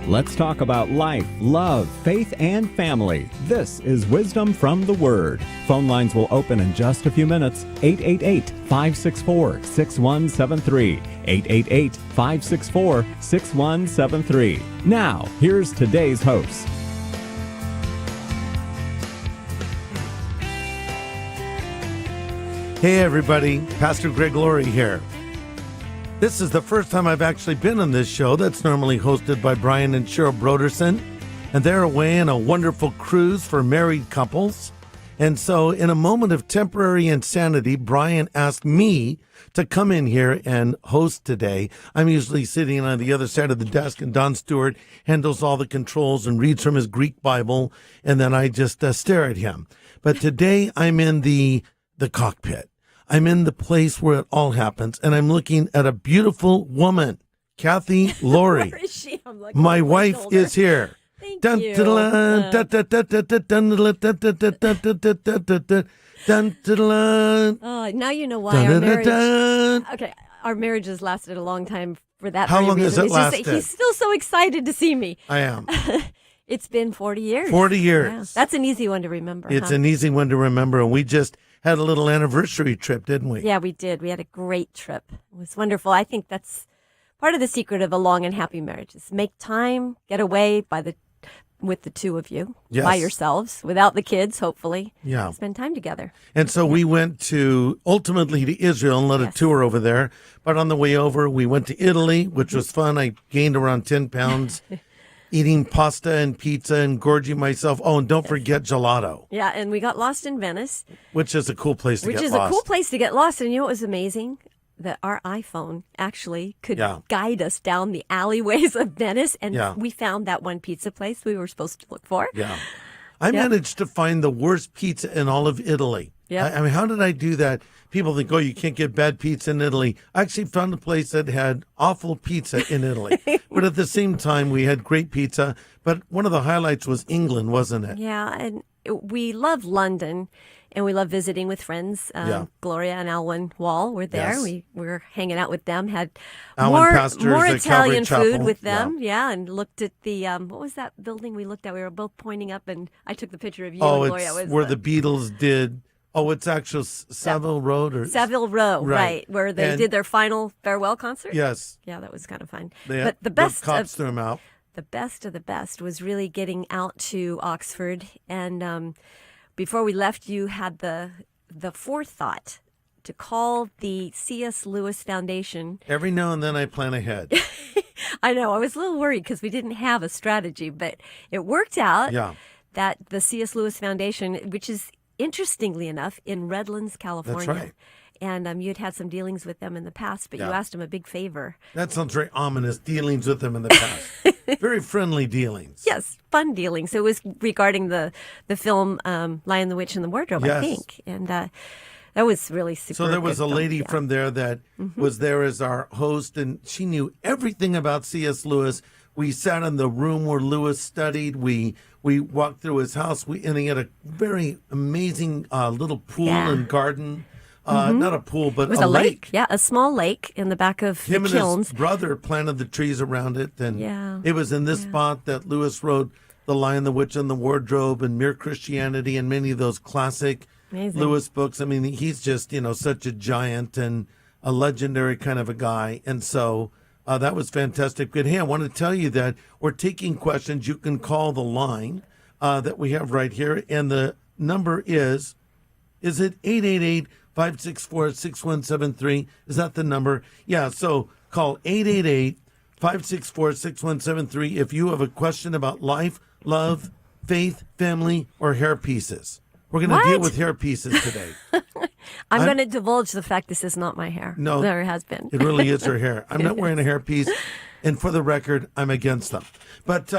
Let's talk about life, love, faith, and family. This is Wisdom from the Word. Phone lines will open in just a few minutes. 888-564-6173. 888-564-6173. Now, here's today's host. Hey everybody, Pastor Greg Laurie here. This is the first time I've actually been on this show that's normally hosted by Brian and Cheryl Broderson, and they're away on a wonderful cruise for married couples. And so in a moment of temporary insanity, Brian asked me to come in here and host today. I'm usually sitting on the other side of the desk, and Don Stewart handles all the controls and reads from his Greek Bible, and then I just stare at him. But today I'm in the cockpit. I'm in the place where it all happens, and I'm looking at a beautiful woman, Kathy Laurie. Where is she? I'm looking My over my wife shoulder. is here. Thank you. Now you know why our marriage. Okay, our marriage has lasted a long time for that. How very long has reason. it lasted? He's still so excited to see me. I am. It's been 40 years. 40 years. Yeah, that's an easy one to remember. It's huh? an easy one to remember, and we just had a little anniversary trip, didn't we? Yeah, we did. We had a great trip. It was wonderful. I think that's part of the secret of a long and happy marriage is make time, get away with the two of you, Yes. by yourselves, without the kids, hopefully. Yeah. Spend time together. And so we went ultimately to Israel and led a tour over there. But on the way over, we went to Italy, which was fun. I gained around 10 pounds. Eating pasta and pizza and gorging myself. Oh, and don't forget gelato. Yeah, and we got lost in Venice. Which is a cool place to get lost. Which is a cool place to get lost. And you know what was amazing? That our iPhone actually could guide us down the alleyways of Venice. And we found that one pizza place we were supposed to look for. Yeah. I managed to find the worst pizza in all of Italy. Yeah. I mean, how did I do that? People think, oh, you can't get bad pizza in Italy. I actually found a place that had awful pizza in Italy. But at the same time, we had great pizza. But one of the highlights was England, wasn't it? Yeah, and we love London, and we love visiting with friends. Gloria and Alwyn Wall were there. Yes. We were hanging out with them, had Alwyn Pastors more at Calvary Italian food Chapel. with them. Yeah, and looked at the, what was that building we looked at? We were both pointing up, and I took the picture of you and Gloria. It's where the Beatles did... Oh, it's actually Savile Road? Savile Row, right, where they did their final farewell concert. Yes. Yeah, that was kind of fun. But the best cops threw them out. The best of the best was really getting out to Oxford. And before we left, you had the forethought to call the C.S. Lewis Foundation. Every now and then I plan ahead. I know. I was a little worried because we didn't have a strategy, but it worked out that the C.S. Lewis Foundation, which is interestingly enough, in Redlands, California. That's right. And you had some dealings with them in the past, but you asked them a big favor. That sounds very ominous, dealings with them in the past. Very friendly dealings. Yes, fun dealings. So it was regarding the film Lion, the Witch, and the Wardrobe, I think. And that was really super. So there was a lady film. from there that was there as our host, and she knew everything about C.S. Lewis. We sat in the room where Lewis studied. We walked through his house. And he had a very amazing little pool and garden. Not a pool, but it was a lake. Yeah, a small lake in the back of Him the and kilns. his brother planted the trees around it. And Yeah. it was in this spot that Lewis wrote The Lion, the Witch, and the Wardrobe and Mere Christianity and many of those classic Amazing. Lewis books. I mean, he's just, such a giant and a legendary kind of a guy. And so that was fantastic. Good. Hey, I want to tell you that we're taking questions. You can call the line that we have right here. And the number is it 888-564-6173? Is that the number? Yeah, so call 888-564-6173 if you have a question about life, love, faith, family, or hair pieces. We're going to deal with hair pieces today. I'm going to divulge the fact this is not my hair. No. There has been. It really is her hair. I'm not wearing a hairpiece. And for the record, I'm against them. But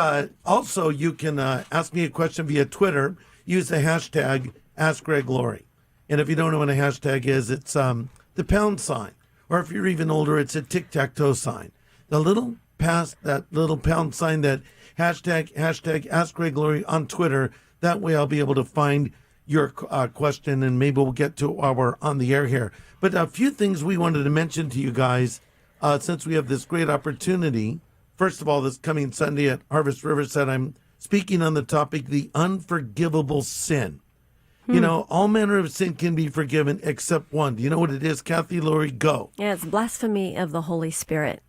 also, you can ask me a question via Twitter. Use the hashtag #AskGregLaurie. And if you don't know what a hashtag is, it's the pound sign. Or if you're even older, it's a tic-tac-toe sign. The little past that little pound sign, that hashtag #AskGregLaurie on Twitter. That way I'll be able to find your question, and maybe we'll get to our on the air here. But a few things we wanted to mention to you guys since we have this great opportunity First of all, this coming Sunday at Harvest Riverside, I'm speaking on the topic, the unforgivable sin. You know, all manner of sin can be forgiven except one. Do you know what it is, Kathy, Lori? Go. Yeah, it's blasphemy of the Holy Spirit.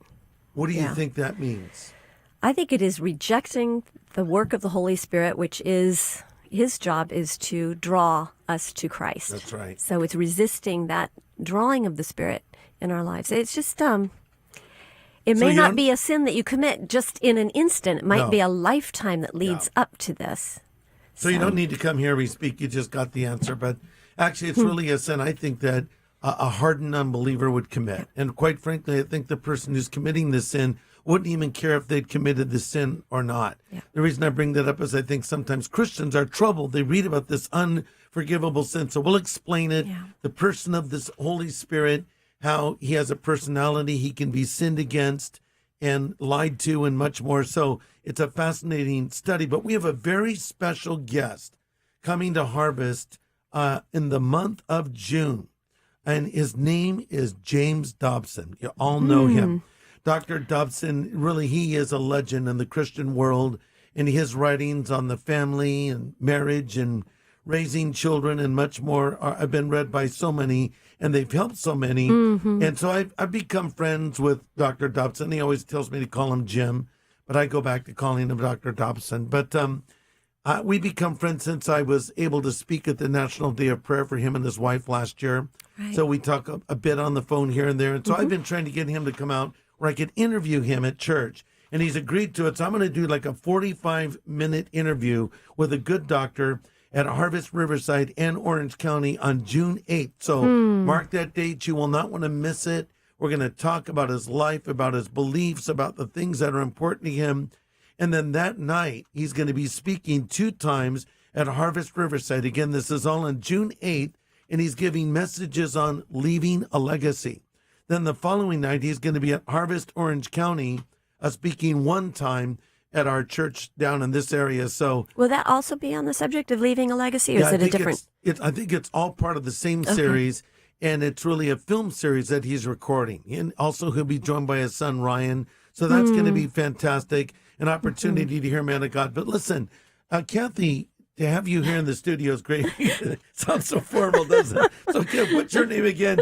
What do you think that means? I think it is rejecting the work of the Holy Spirit, which is his job is to draw us to Christ. That's right. So it's resisting that drawing of the Spirit in our lives. It's just, it may not be a sin that you commit just in an instant. It might be a lifetime that leads up to this. So you don't need to come here we speak. You just got the answer. But actually, it's really a sin I think that a hardened unbeliever would commit. And quite frankly, I think the person who's committing this sin wouldn't even care if they'd committed the sin or not. Yeah. The reason I bring that up is I think sometimes Christians are troubled. They read about this unforgivable sin. So we'll explain it. Yeah. The person of this Holy Spirit, how he has a personality, he can be sinned against and lied to and much more. So it's a fascinating study. But we have a very special guest coming to Harvest in the month of June. And his name is James Dobson. You all know him. Dr. Dobson, really, he is a legend in the Christian world. And his writings on the family and marriage and raising children and much more have been read by so many, and they've helped so many. And so I've become friends with Dr. Dobson. He always tells me to call him Jim, but I go back to calling him Dr. Dobson. But we become friends since I was able to speak at the National Day of Prayer for him and his wife last year. Right. So we talk a bit on the phone here and there. And so I've been trying to get him to come out where I could interview him at church. And he's agreed to it. So I'm going to do like a 45-minute interview with a good doctor at Harvest Riverside and Orange County on June 8th. So mark that date. You will not want to miss it. We're going to talk about his life, about his beliefs, about the things that are important to him. And then that night, he's going to be speaking 2 times at Harvest Riverside. Again, this is all on June 8th, and he's giving messages on leaving a legacy. Then the following night, he's going to be at Harvest Orange County, speaking 1 time at our church down in this area. So will that also be on the subject of leaving a legacy, or is it a different? I think it's all part of the same series, and it's really a film series that he's recording. And also he'll be joined by his son, Ryan. So that's going to be fantastic, an opportunity to hear Man of God. But listen, Kathy, to have you here in the studio is great. Sounds so formal, doesn't it? So, what's your name again?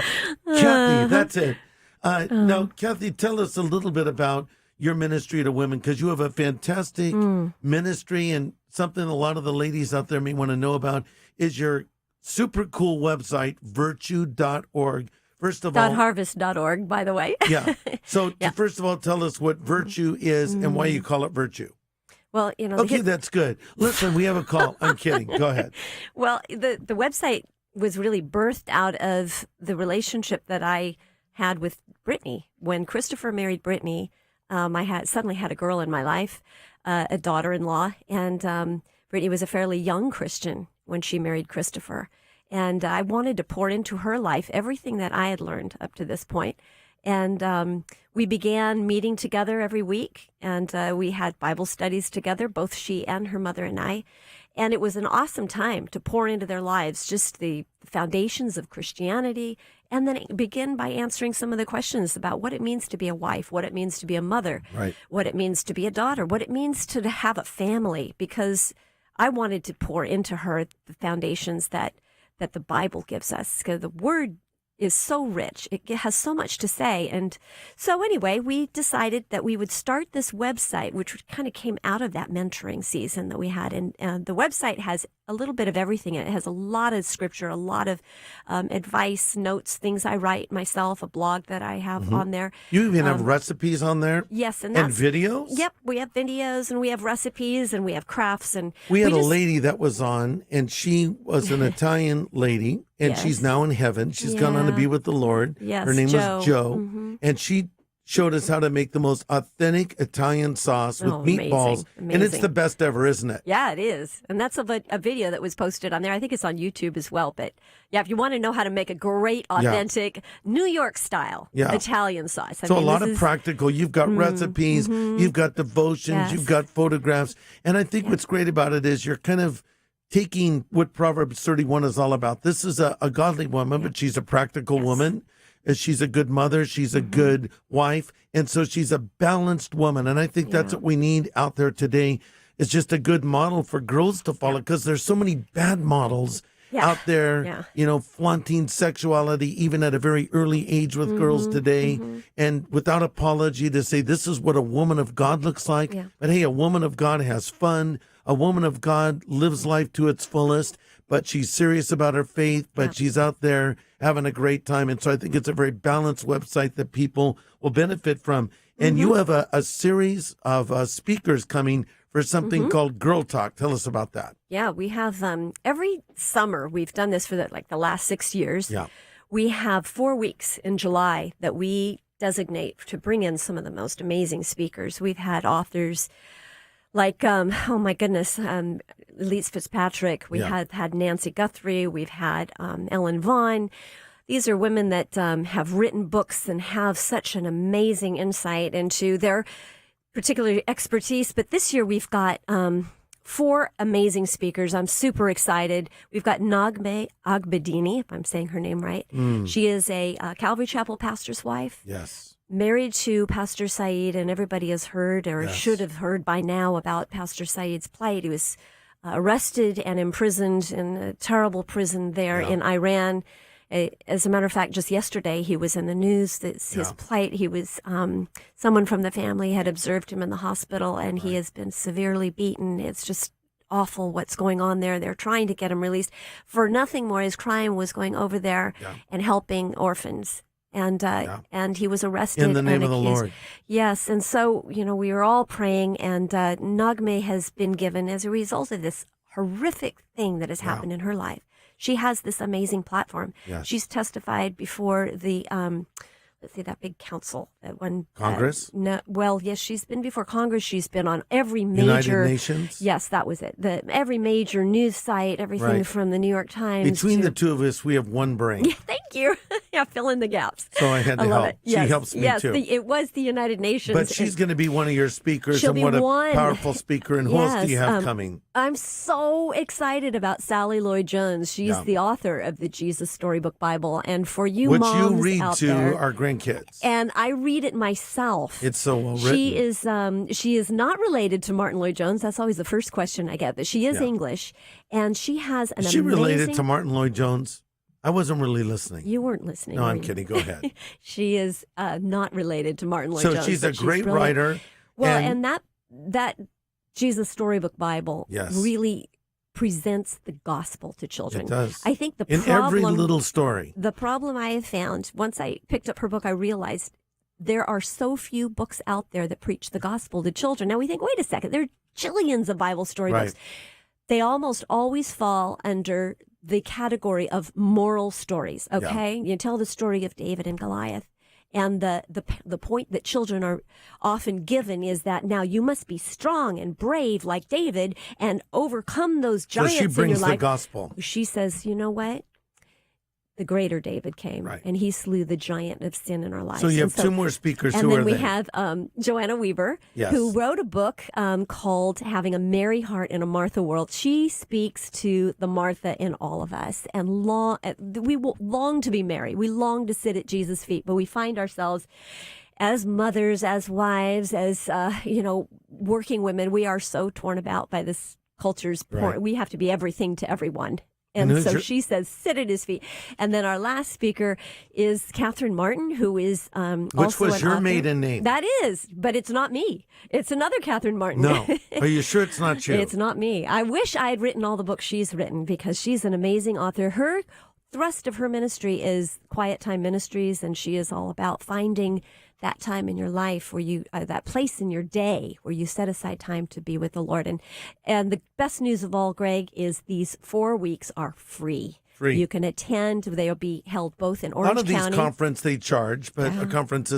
Kathy, that's it. Now, Kathy, tell us a little bit about your ministry to women, because you have a fantastic ministry, and something a lot of the ladies out there may want to know about is your super cool website, virtue.org. First of all, .harvest.org, by the way. Yeah. So first of all, tell us what Virtue is and why you call it Virtue. Well, you know. Okay, that's good. Listen, we have a call. I'm kidding. Go ahead. Well, the website was really birthed out of the relationship that I had with Brittany. When Christopher married Brittany, I suddenly had a girl in my life, a daughter-in-law, and Brittany was a fairly young Christian when she married Christopher. And I wanted to pour into her life everything that I had learned up to this point. And we began meeting together every week, and we had Bible studies together, both she and her mother and I. And it was an awesome time to pour into their lives, just the foundations of Christianity, and then begin by answering some of the questions about what it means to be a wife, what it means to be a mother, what it means to be a daughter, what it means to have a family, because I wanted to pour into her the foundations that the Bible gives us, because the Word is so rich. It has so much to say. And so anyway, we decided that we would start this website, which kind of came out of that mentoring season that we had. And the website has a little bit of everything. It has a lot of scripture, a lot of advice, notes, things I write myself, a blog that I have on there. You even have recipes on there? Yes. And videos? Yep. We have videos, and we have recipes, and we have crafts. And we had a lady that was on, and she was an Italian lady, and she's now in heaven. She's gone on to be with the Lord. Yes, her name was Joe. And she showed us how to make the most authentic Italian sauce with meatballs. Amazing. And it's the best ever, isn't it? Yeah, it is. And that's a video that was posted on there. I think it's on YouTube as well. But yeah, if you want to know how to make a great, authentic, New York style Italian sauce. So a lot of practical. You've got recipes, you've got devotions, you've got photographs. And I think what's great about it is you're kind of taking what Proverbs 31 is all about. This is a godly woman, but she's a practical woman. as she's a good mother, she's a good wife, and so she's a balanced woman. And I think that's what we need out there today. Is just a good model for girls to follow, because there's so many bad models out there, flaunting sexuality even at a very early age with girls today, and without apology to say this is what a woman of God looks like. But hey, a woman of God has fun. A woman of God lives life to its fullest, but she's serious about her faith, but she's out there having a great time. And so I think it's a very balanced website that people will benefit from. And you have a series of speakers coming for something called Girl Talk. Tell us about that. Yeah, we have every summer, we've done this for the last 6 years. Yeah. We have 4 weeks in July that we designate to bring in some of the most amazing speakers. We've had authors like, oh my goodness, Elise Fitzpatrick. We have had Nancy Guthrie. We've had Ellen Vaughn. These are women that have written books and have such an amazing insight into their particular expertise. But this year we've got 4 amazing speakers. I'm super excited. We've got Nagme Agbedini, if I'm saying her name right. She is a Calvary Chapel pastor's wife. Yes. Married to Pastor Saeed, and everybody has heard or should have heard by now about Pastor Saeed's plight. He was arrested and imprisoned in a terrible prison there in Iran. As a matter of fact, just yesterday he was in the news. His plight. He was someone from the family had observed him in the hospital, and he has been severely beaten. It's just awful what's going on there. They're trying to get him released for nothing more. His crime was going over there and helping orphans. And he was arrested in the name and of the Lord. Yes, and so we were all praying, and Nagme has been given as a result of this horrific thing that has happened in her life. She has this amazing platform. Yes. She's testified before the, let's say that big council. That one. Congress? Yes, she's been before Congress. She's been on every major. United Nations? Yes, that was it. Every major news site, everything from the New York Times. Between the two of us, we have one brain. Yeah, thank you. Fill in the gaps. So I had to help. It. Yes, she helps me too. It was the United Nations. But she's going to be one of your speakers, and what a powerful speaker. And who else do you have coming? I'm so excited about Sally Lloyd-Jones. She's the author of the Jesus Storybook Bible. And for you which moms you read out to there, our grandkids. And I read it myself. It's so well written. She is not related to Martin Lloyd-Jones. That's always the first question I get. But she is English. And she has an amazing... Is she related to Martin Lloyd-Jones? I wasn't really listening. You weren't listening. No, I'm kidding. Go ahead. She is not related to Martin Lloyd-Jones. So she's a great writer. Well, and that Jesus Storybook Bible really presents the gospel to children. It does. I think in every little story. The problem I have found, once I picked up her book, I realized there are so few books out there that preach the gospel to children. Now we think, wait a second, there are jillions of Bible storybooks. They almost always fall under the category of moral stories, okay? You tell the story of David and Goliath. And the point that children are often given is that now you must be strong and brave like David and overcome those giants in your life. So she brings the gospel. She says, you know what? The greater David came, and he slew the giant of sin in our lives. So you have 2 more speakers who are there. And then we have Joanna Weber, who wrote a book called Having a Mary Heart in a Martha World. She speaks to the Martha in all of us. And we long to be Mary. We long to sit at Jesus' feet, but we find ourselves as mothers, as wives, as, working women. We are so torn about by this culture's porn. We have to be everything to everyone. And so she says, sit at his feet. And then our last speaker is Catherine Martin, who is Which was your maiden name. That is, but it's not me. It's another Catherine Martin. No. Are you sure it's not you? It's not me. I wish I had written all the books she's written because she's an amazing author. Her thrust of her ministry is Quiet Time Ministries, and she is all about finding that time in your life where you, that place in your day where you set aside time to be with the Lord. And the best news of all, Greg, is these 4 weeks are free. You can attend. They'll be held both in Orange County. None of these conferences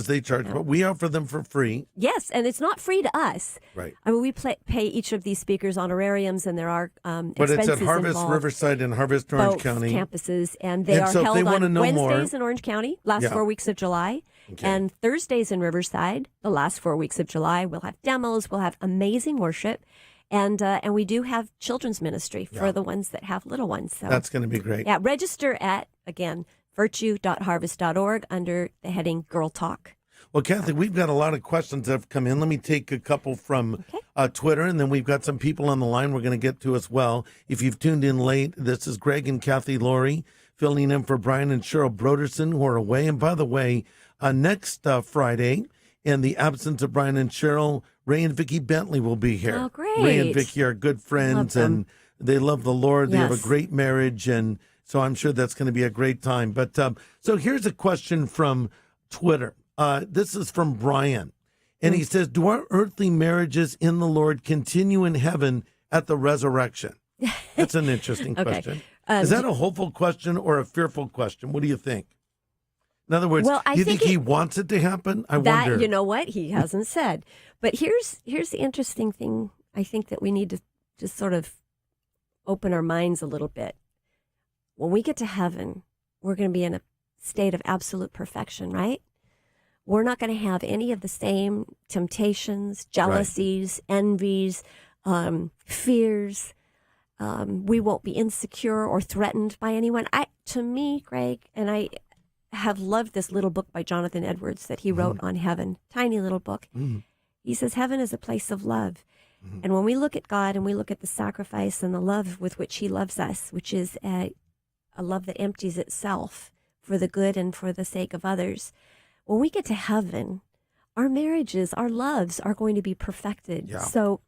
they charge, but we offer them for free. Yes, and it's not free to us. Right. I mean, we pay each of these speakers honorariums, and there are but it's at Harvest involved. Riverside and Harvest Orange County campuses, and they are held on Wednesdays in Orange County, last 4 weeks of July. Okay. And Thursdays in Riverside, the last 4 weeks of July. We'll have demos. We'll have amazing worship. And we do have children's ministry for the ones that have little ones. So that's going to be great. Yeah, register at, again, virtue.harvest.org under the heading Girl Talk. Well, Kathy, we've got a lot of questions that have come in. Let me take a couple from Twitter, and then we've got some people on the line we're going to get to as well. If you've tuned in late, this is Greg and Kathy Laurie filling in for Brian and Cheryl Broderson, who are away. And by the way, next Friday, in the absence of Brian and Cheryl, Ray and Vicki Bentley will be here. Oh, great. Ray and Vicki are good friends, and they love the Lord. They have a great marriage, and so I'm sure that's going to be a great time. But so here's a question from Twitter. This is from Brian, and he says, do our earthly marriages in the Lord continue in heaven at the resurrection? That's an interesting question. Is that a hopeful question or a fearful question? What do you think? In other words, do you think he wants it to happen? I wonder. You know what? He hasn't said. But here's the interesting thing, I think, that we need to just sort of open our minds a little bit. When we get to heaven, we're going to be in a state of absolute perfection, right? We're not going to have any of the same temptations, jealousies, envies, fears. We won't be insecure or threatened by anyone. To me, Greg, and I have loved this little book by Jonathan Edwards that he wrote on heaven, tiny little book. He says heaven is a place of love. And when we look at God and we look at the sacrifice and the love with which he loves us, which is a love that empties itself for the good and for the sake of others, when we get to heaven, our marriages, our loves are going to be perfected. Yeah. So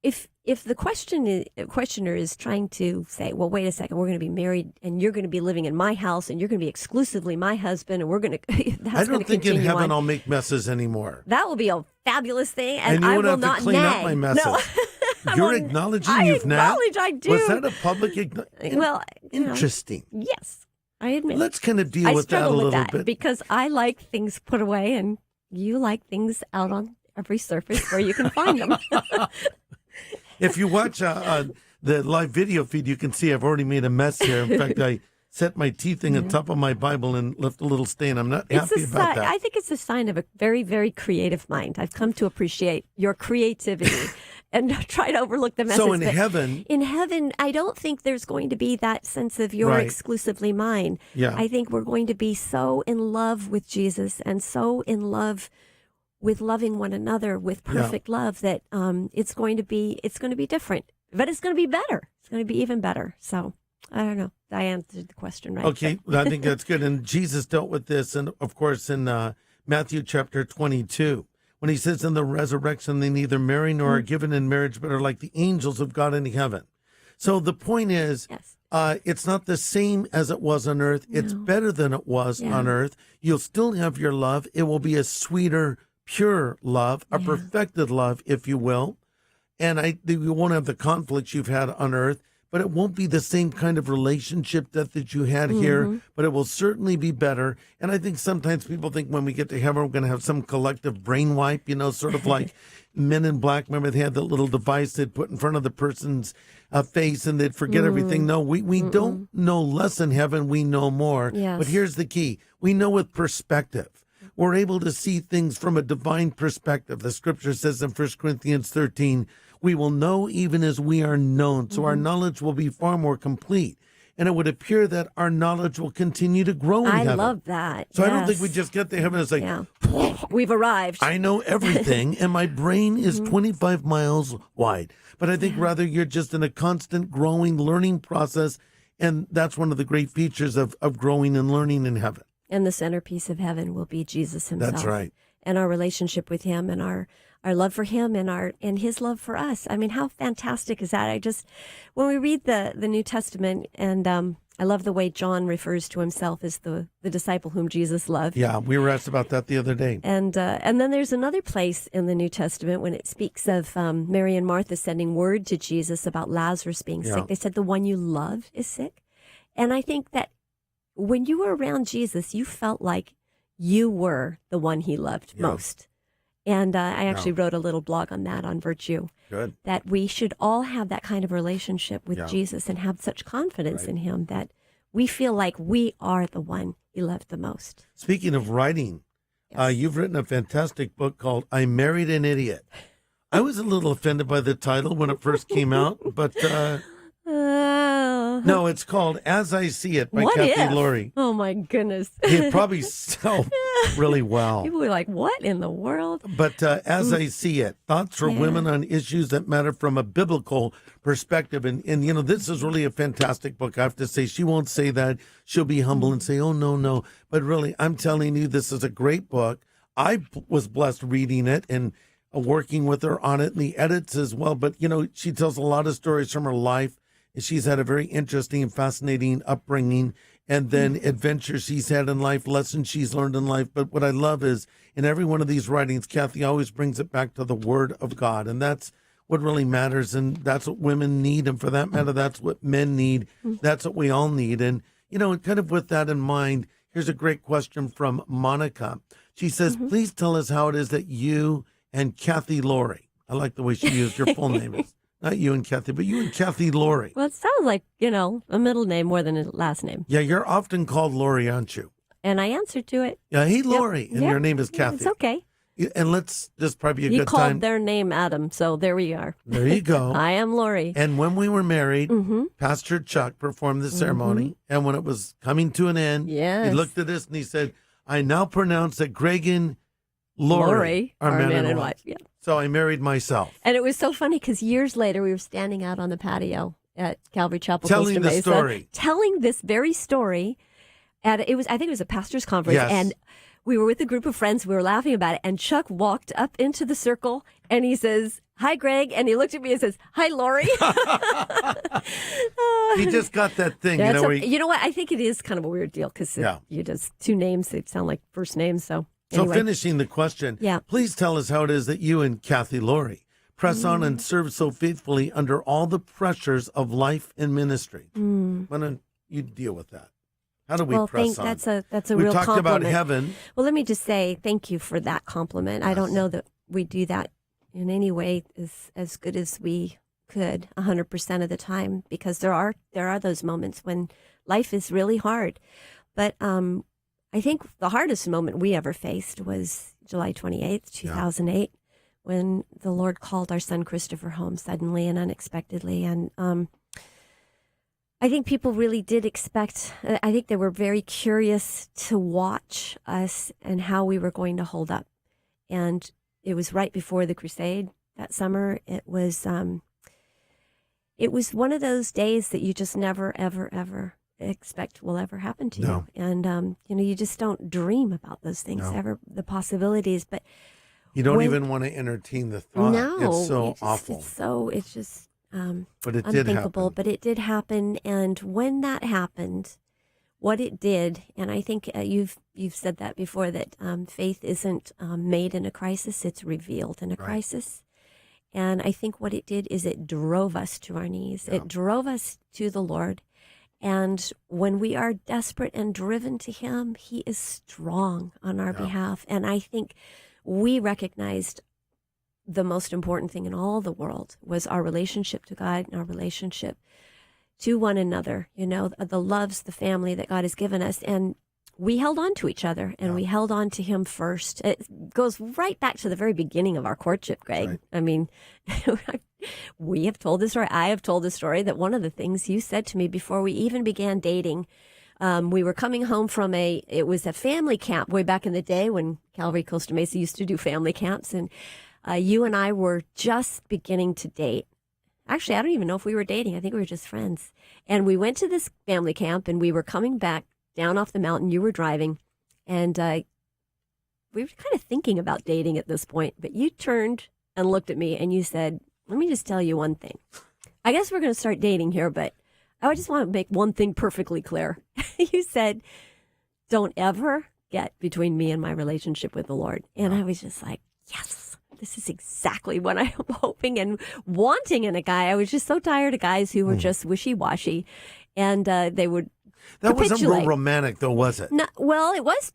if the questioner is trying to say, well, wait a second, we're going to be married and you're going to be living in my house and you're going to be exclusively my husband and we're going to, I don't think in heaven I'll make messes anymore. That will be a fabulous thing. And you I would will have not to clean up my messes. No. You're acknowledging you've napped? I acknowledge I do. Was that a public acknowledgment? Well, interesting. Yes, I admit. Let's kind of deal with that a little bit. Because I like things put away and you like things out on every surface where you can find them. If you watch the live video feed, you can see I've already made a mess here. In fact, I set my teeth in on top of my Bible and left a little stain. I'm not happy about that. I think it's a sign of a very, very creative mind. I've come to appreciate your creativity and try to overlook the messes. So in heaven, I don't think there's going to be that sense of you're exclusively mine. Yeah. I think we're going to be so in love with Jesus and so in love with loving one another with perfect love that it's going to be different, but it's going to be better. It's going to be even better. So I don't know. I answered the question right. Okay, I think that's good. And Jesus dealt with this, and of course in Matthew chapter 22, when he says in the resurrection they neither marry nor are given in marriage, but are like the angels of God in heaven. So the point is, it's not the same as it was on earth. No. It's better than it was on earth. You'll still have your love. It will be a sweeter, pure love, a perfected love, if you will. And you won't have the conflicts you've had on earth, but it won't be the same kind of relationship that you had here, but it will certainly be better. And I think sometimes people think when we get to heaven, we're going to have some collective brain wipe, sort of like Men in Black. Remember, they had that little device they'd put in front of the person's face and they'd forget everything. No, we don't know less in heaven. We know more. Yes. But here's the key. We know with perspective. We're able to see things from a divine perspective. The scripture says in 1 Corinthians 13, we will know even as we are known. So our knowledge will be far more complete. And it would appear that our knowledge will continue to grow in heaven. I love that. So I don't think we just get to heaven and it's like, we've arrived. I know everything, and my brain is 25 miles wide. But I think rather you're just in a constant growing, learning process. And that's one of the great features of growing and learning in heaven. And the centerpiece of heaven will be Jesus himself. That's right. And our relationship with him and our love for him and his love for us. I mean, how fantastic is that? When we read the New Testament, and I love the way John refers to himself as the disciple whom Jesus loved. Yeah, we were asked about that the other day. And then there's another place in the New Testament when it speaks of Mary and Martha sending word to Jesus about Lazarus being sick. They said, the one you love is sick. And I think that when you were around Jesus, you felt like you were the one he loved most. And I actually wrote a little blog on that on Virtue. Good. That we should all have that kind of relationship with Jesus and have such confidence in him that we feel like we are the one he loved the most. Speaking of writing, you've written a fantastic book called I Married an Idiot. I was a little offended by the title when it first came out, but No, it's called As I See It by What Kathy if? Laurie. Oh, my goodness. It probably sell really well. People were like, what in the world? But As I See It, thoughts for women on issues that matter from a biblical perspective. And, you know, this is really a fantastic book. I have to say, she won't say that. She'll be humble and say, oh, no, no. But really, I'm telling you, this is a great book. I was blessed reading it and working with her on it and the edits as well. But, you know, she tells a lot of stories from her life. She's had a very interesting and fascinating upbringing, and then adventures she's had in life, lessons she's learned in life. But what I love is in every one of these writings, Kathy always brings it back to the Word of God. And that's what really matters. And that's what women need. And for that matter, that's what men need. That's what we all need. And, you know, kind of with that in mind, here's a great question from Monica. She says, please tell us how it is that you and Kathy Laurie, I like the way she used your full name. Not you and Kathy, but you and Kathy Laurie. Well, it sounds like, you know, a middle name more than a last name. Yeah, you're often called Laurie, aren't you? And I answered to it. Yeah, hey, Laurie, and your name is Yeah, Kathy. it's okay. And let's just probably a You good called time. their name Adam, so there we are. There you go. I am Lori. And when we were married, Pastor Chuck performed the ceremony. And when it was coming to an end, he Yes. looked at us and he said, I now pronounce that Greg and Laurie are man and wife. Yeah. So I married myself. And it was so funny because years later we were standing out on the patio at Calvary Chapel, Telling Costa the Mesa, story. telling this very story. At I think it was a pastor's conference, Yes. and we were with a group of friends. We were laughing about it, and Chuck walked up into the circle and he says, "Hi, Greg," and he looked at me and says, "Hi, Lori." He just got that thing, you That's know. a- Where he, you know what? I think it is kind of a weird deal because you just two names. They sound like first names. So So anyway. finishing the question, please tell us how it is that you and Kathy Laurie press on and serve so faithfully under all the pressures of life and ministry. Why don't you deal with that? How do we press on? That's a we real talked compliment. about heaven. Well, let me just say thank you for that compliment. I don't know that we do that in any way as good as we could 100% of the time, because there are those moments when life is really hard. But I think the hardest moment we ever faced was July 28th, 2008, when the Lord called our son Christopher home suddenly and unexpectedly. And I think people really did expect, I think they were very curious to watch us and how we were going to hold up. And it was right before the crusade that summer. It was one of those days that you just never, ever, ever expect will ever happen to you. And, you know, you just don't dream about those things ever, the possibilities. But you don't even want to entertain the thought. No, it's so awful. It's just but it unthinkable. did happen. But it did happen. And when that happened, what it did, and I think you've said that before, that faith isn't made in a crisis, it's revealed in a crisis. And I think what it did is it drove us to our knees. It drove us to the Lord. And when we are desperate and driven to him, he is strong on our behalf. And I think we recognized the most important thing in all the world was our relationship to God and our relationship to one another, you know, the loves, the family that God has given us. And we held on to each other, and we held on to him first. It goes right back to the very beginning of our courtship, Greg. Right. I mean, we have told this story. I have told the story that one of the things you said to me before we even began dating, we were coming home from it was a family camp way back in the day when Calvary Costa Mesa used to do family camps. And you and I were just beginning to date. Actually, I don't even know if we were dating. I think we were just friends. And we went to this family camp, and we were coming back down off the mountain. You were driving, and we were kind of thinking about dating at this point. But you turned and looked at me, and you said, let me just tell you one thing. I guess we're going to start dating here, but I just want to make one thing perfectly clear. You said, don't ever get between me and my relationship with the Lord. And I was just like, yes, this is exactly what I'm hoping and wanting in a guy. I was just so tired of guys who were just wishy-washy, and they would That wasn't capitulate. real romantic, though, was it? No, well, it was.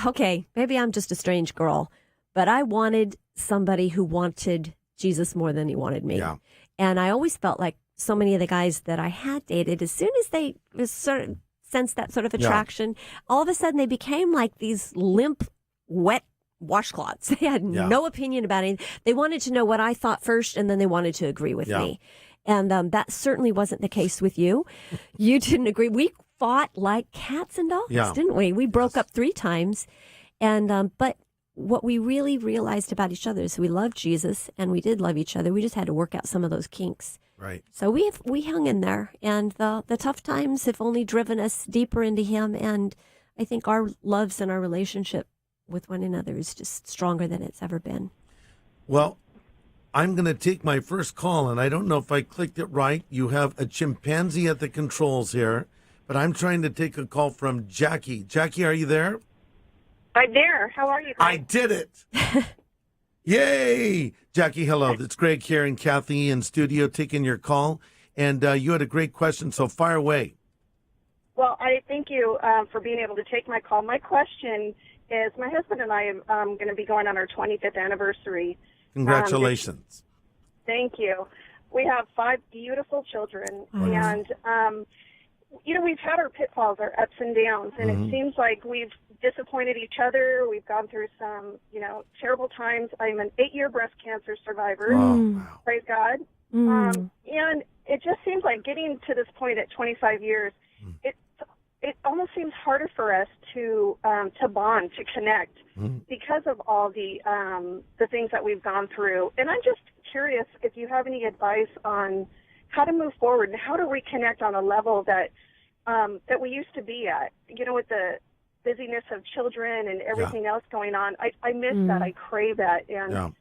Okay, maybe I'm just a strange girl, but I wanted somebody who wanted Jesus more than he wanted me. Yeah. And I always felt like so many of the guys that I had dated, as soon as they sort of sensed that sort of attraction, all of a sudden they became like these limp, wet washcloths. They had no opinion about anything. They wanted to know what I thought first, and then they wanted to agree with me. And that certainly wasn't the case with you. You didn't agree. We fought like cats and dogs, didn't we? We broke up 3 times. And but what we really realized about each other is we loved Jesus and we did love each other. We just had to work out some of those kinks. Right. So we hung in there, and the tough times have only driven us deeper into him. And I think our loves and our relationship with one another is just stronger than it's ever been. Well, I'm going to take my first call, and I don't know if I clicked it right. You have a chimpanzee at the controls here, but I'm trying to take a call from Jackie. Jackie, are you there? I'm there. How are you guys? I did it. Yay! Jackie, hello. It's Greg here and Kathy in studio taking your call. And you had a great question, so fire away. Well, I thank you for being able to take my call. My question is, my husband and I are going to be going on our 25th anniversary. Congratulations. Thank you. We have 5 beautiful children. And, we've had our pitfalls, our ups and downs, and it seems like we've disappointed each other. We've gone through some, terrible times. I'm an 8-year breast cancer survivor. Wow. Praise God. And it just seems like getting to this point at 25 years, it almost seems harder for us to bond, to connect, because of all the things that we've gone through. And I'm just curious if you have any advice on how to move forward and how to reconnect on a level that we used to be at. With the busyness of children and everything else going on, I miss that. I crave that. And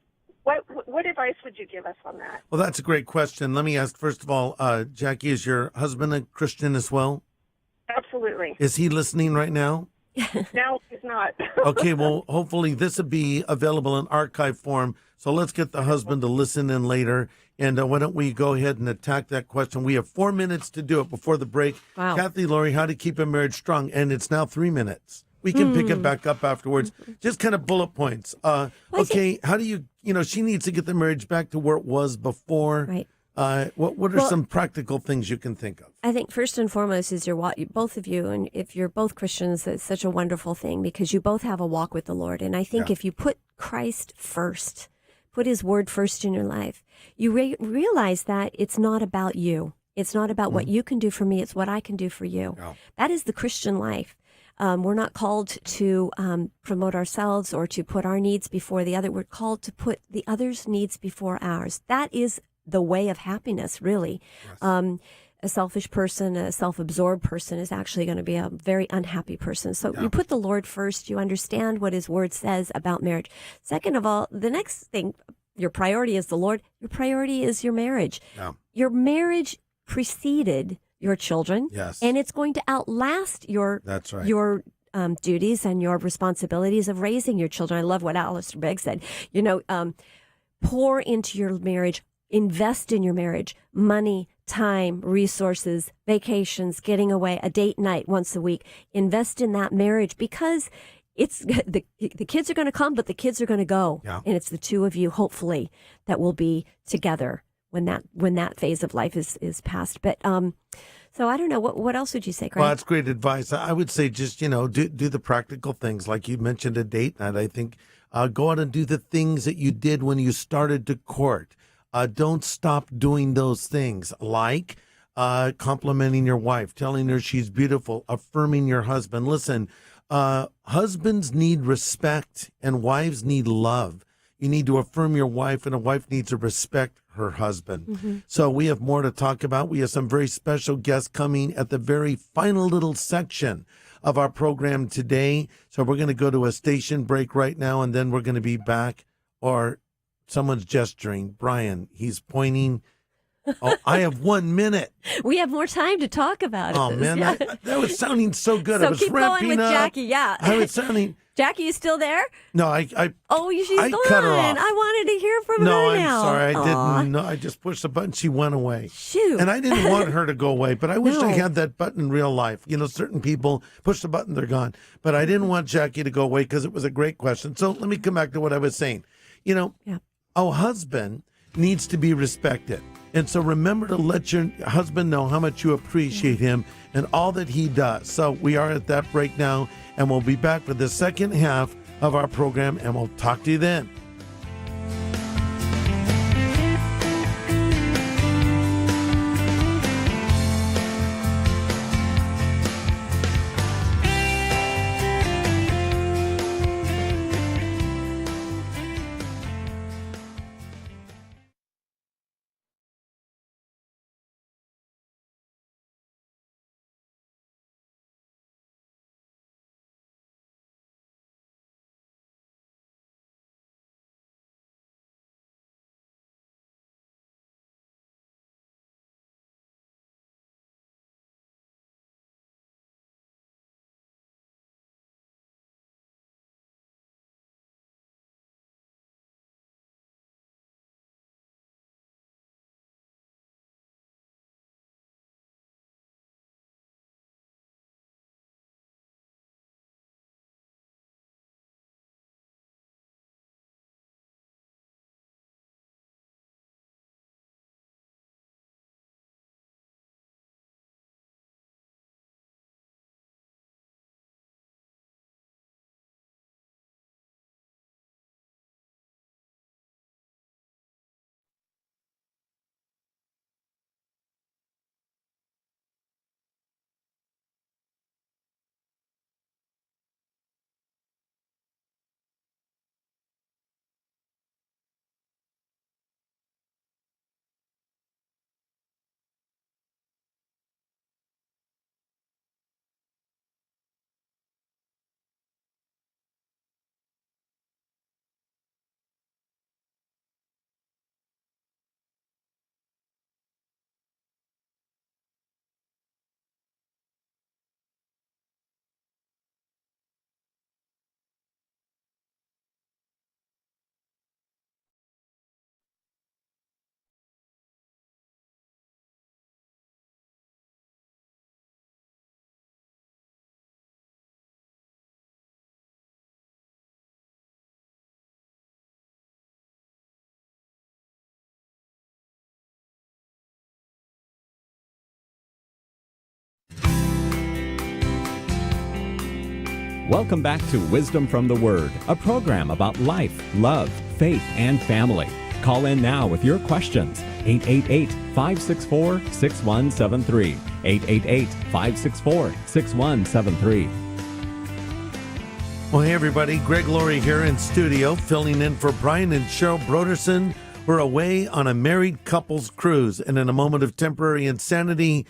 what advice would you give us on that? Well, that's a great question. Let me ask, first of all, Jackie, is your husband a Christian as well? Absolutely. Is he listening right now? No, he's not. Okay, well, hopefully this will be available in archive form. So let's get the husband to listen in later. And why don't we go ahead and attack that question? We have 4 minutes to do it before the break. Wow. Kathy, Lori, how to keep a marriage strong. And it's now 3 minutes. We can pick it back up afterwards. Just kind of bullet points. Okay, how do you, she needs to get the marriage back to where it was before. Right. What are some practical things you can think of? I think first and foremost is both of you, and if you're both Christians, it's such a wonderful thing because you both have a walk with the Lord. And I think if you put Christ first, put his word first in your life, you realize that it's not about you. It's not about what you can do for me. It's what I can do for you. Yeah. That is the Christian life. We're not called to promote ourselves or to put our needs before the other. We're called to put the other's needs before ours. That is the way of happiness, really. Yes. A selfish person, a self-absorbed person is actually going to be a very unhappy person. So you put the Lord first. You understand what his word says about marriage. Second of all, the next thing, your priority is the Lord. Your priority is your marriage. Yeah. Your marriage preceded your children. Yes. And it's going to outlast your duties and your responsibilities of raising your children. I love what Alistair Begg said. Pour into your marriage. Invest in your marriage, money, time, resources, vacations, getting away, a date night once a week. Invest in that marriage because it's the kids are going to come, but the kids are going to go. Yeah. And it's the two of you, hopefully, that will be together when that phase of life is past. But so I don't know. What else would you say, Craig? Well, that's great advice. I would say just, do the practical things. Like you mentioned a date night. I think go out and do the things that you did when you started to court. Don't stop doing those things, like complimenting your wife, telling her she's beautiful, affirming your husband. Listen, husbands need respect and wives need love. You need to affirm your wife, and a wife needs to respect her husband. Mm-hmm. So we have more to talk about. We have some very special guests coming at the very final little section of our program today. So we're going to go to a station break right now, and then we're going to be back. Or someone's gesturing. Brian, he's pointing. Oh, I have 1 minute. We have more time to talk about it. Oh, man, that was sounding so good. So I was keep going with Jackie, yeah. I was sounding... Jackie, you still there? No, she's I cut her off. I wanted to hear from her now. No, I'm sorry. I didn't. No, I just pushed the button. She went away. Shoot. And I didn't want her to go away, but I wish I had that button in real life. Certain people push the button, they're gone. But I didn't want Jackie to go away because it was a great question. So let me come back to what I was saying. A husband needs to be respected. And so remember to let your husband know how much you appreciate him and all that he does. So we are at that break now, and we'll be back for the second half of our program, and we'll talk to you then. Welcome back to Wisdom from the Word, a program about life, love, faith, and family. Call in now with your questions. 888-564-6173. 888-564-6173. Well, hey, everybody. Greg Laurie here in studio, filling in for Brian and Cheryl Broderson. We're away on a married couples cruise, and in a moment of temporary insanity,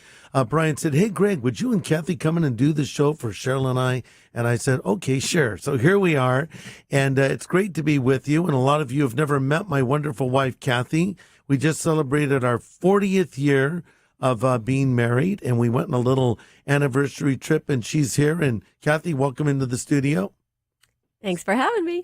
Brian said, hey, Greg, would you and Kathy come in and do the show for Cheryl and I? And I said, okay, sure. So here we are, and it's great to be with you. And a lot of you have never met my wonderful wife, Kathy. We just celebrated our 40th year of being married, and we went on a little anniversary trip, and she's here. And Kathy, welcome into the studio. Thanks for having me.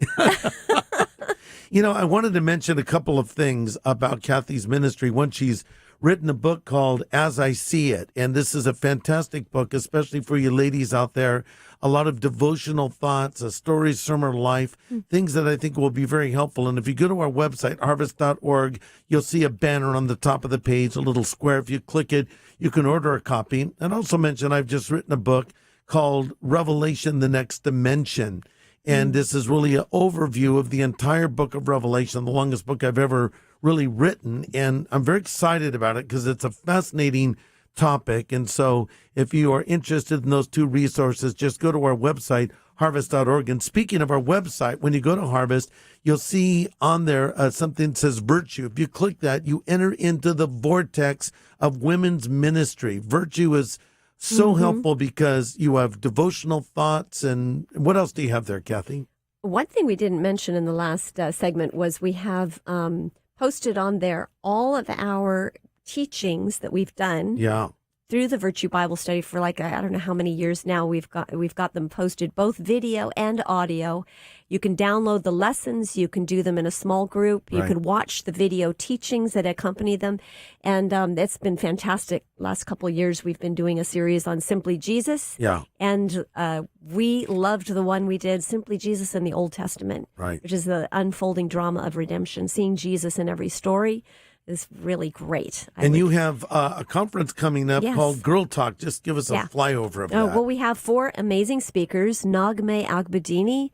You know, I wanted to mention a couple of things about Kathy's ministry. One, she's written a book called As I See It, and this is a fantastic book, especially for you ladies out there. A lot of devotional thoughts, stories from her life, things that I think will be very helpful. And if you go to our website, harvest.org, you'll see a banner on the top of the page, a little square. If you click it, you can order a copy. And also mention I've just written a book called Revelation, the Next Dimension. And this is really an overview of the entire book of Revelation, the longest book I've ever really written. And I'm very excited about it because it's a fascinating topic. And so if you are interested in those two resources, just go to our website, harvest.org. And speaking of our website, when you go to Harvest, you'll see on there something that says Virtue. If you click that, you enter into the vortex of women's ministry. Virtue is so helpful because you have devotional thoughts. And what else do you have there, Kathy? One thing we didn't mention in the last segment was we have posted on there all of our teachings that we've done through the Virtue Bible Study for I don't know how many years now. We've got them posted, both video and audio. You can download the lessons. You can do them in a small group. You can watch the video teachings that accompany them. And it's been fantastic. Last couple of years, we've been doing a series on Simply Jesus. Yeah. And we loved the one we did, Simply Jesus in the Old Testament, which is the unfolding drama of redemption, seeing Jesus in every story. Is really great. You have a conference coming up called Girl Talk. Just give us a flyover of that. Well, we have 4 amazing speakers. Naghmeh Agbadini,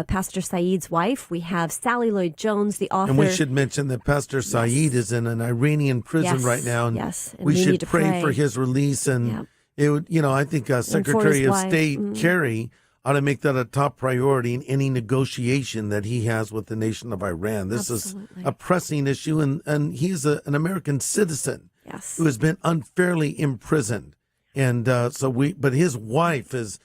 Pastor Saeed's wife. We have Sally Lloyd-Jones, the author. And we should mention that Pastor Saeed is in an Iranian prison right now. And and we should pray for his release. And it would, I think Secretary of State Kerry ought to make that a top priority in any negotiation that he has with the nation of Iran. This is a pressing issue, and he's an American citizen who has been unfairly imprisoned. And but his wife is